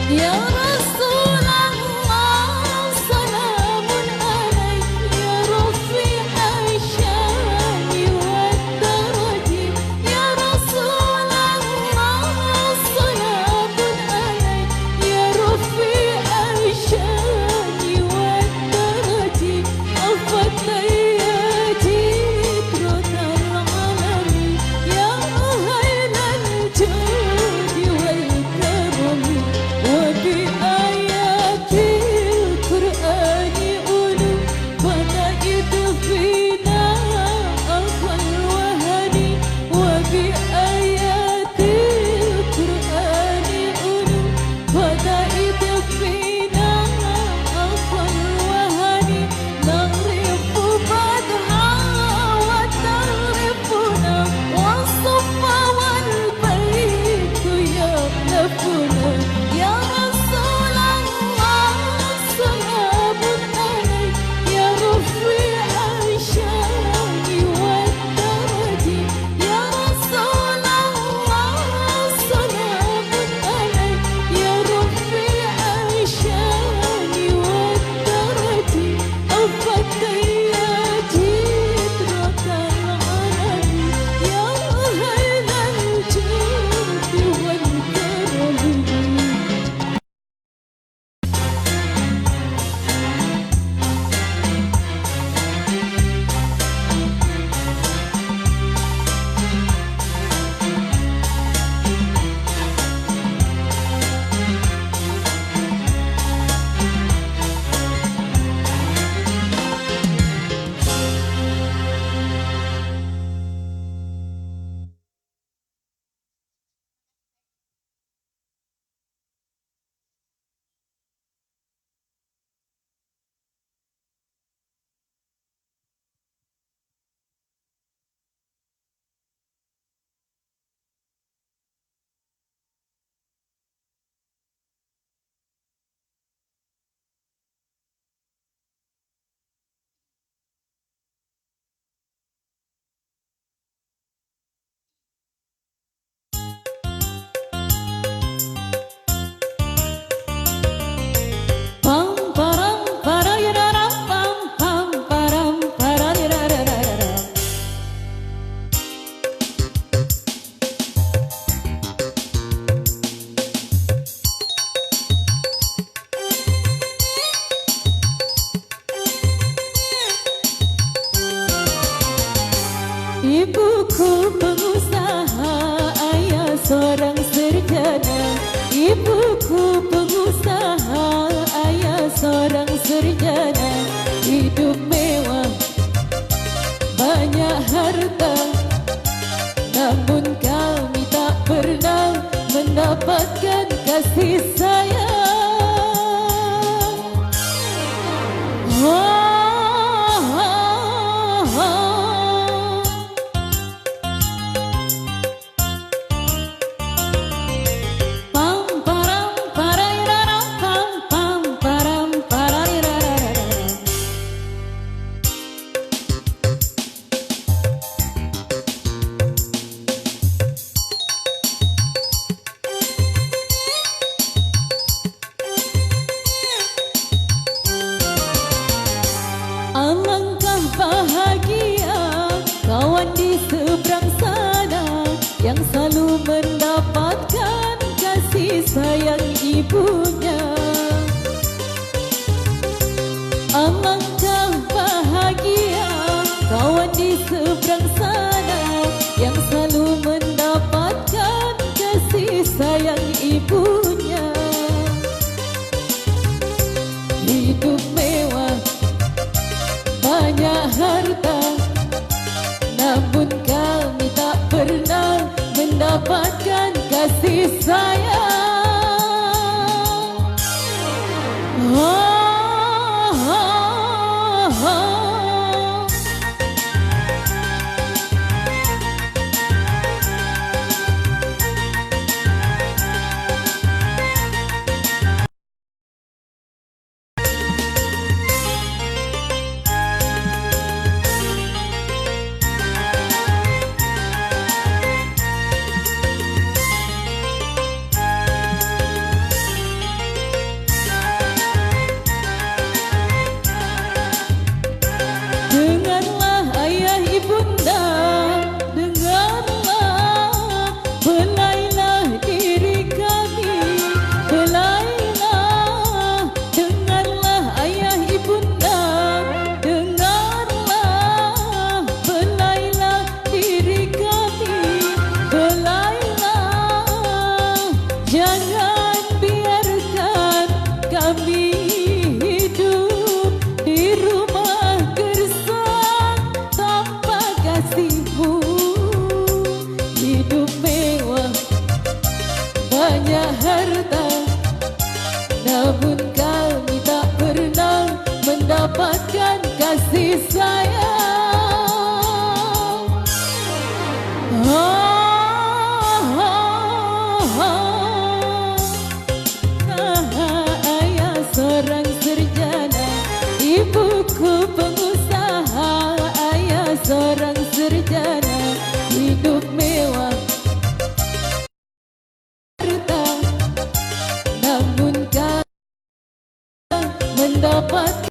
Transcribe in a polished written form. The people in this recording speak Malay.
Ya Rasulullah, salamun alaik, ya Rafi'al syani wad daraji. Ya Rasulullah, salamun alaik, ya Rafi'al syani wad daraji. Afatayati trotal alami, ya ahlal judi wal karami. وبآيات القرآن أولو فنائد فينا أخا الوهن. وبآيات القرآن أولو فنائد فينا أخا الوهن. نغرف بدها وتغرفنا والصف والبيت يألفنا. يا رسول الله، سلام عليك، يا رفيع الشان والدرج. يا رسول الله، سلام عليك، يا رفيع الشان والدرج. أفتياتي ترك العالم، يا أهل الجود والكرم. Pam param parayararam, pam pam param parayarararam. Ibuku pengusaha, ayah seorang sarjana. Ibuku pengusaha, ayah seorang sarjana. Hidup mewah, banyak harta, namun kami tak pernah mendapatkan kasih sayang. Pam param parayararam, pam pam param parayarararam. Alangkah bahagia kawan di seberang sana yang selalu mendapatkan kasih sayang ibunya. Alangkah bahagia kawan di seberang sana yang selalu mendapatkan kasih sayang ibunya. Hidup mewah, banyak harta, namun kami tak pernah mendapatkan kasih sayang. Jangan biarkan kami hidup di rumah gersang tanpa kasihmu. Hidup mewah, banyak harta, namun kami tak pernah mendapatkan kasih sayang. Ayah seorang sarjana, ibuku pengusaha. Ayah seorang sarjana, hidup mewah, harta, namun kami mendapat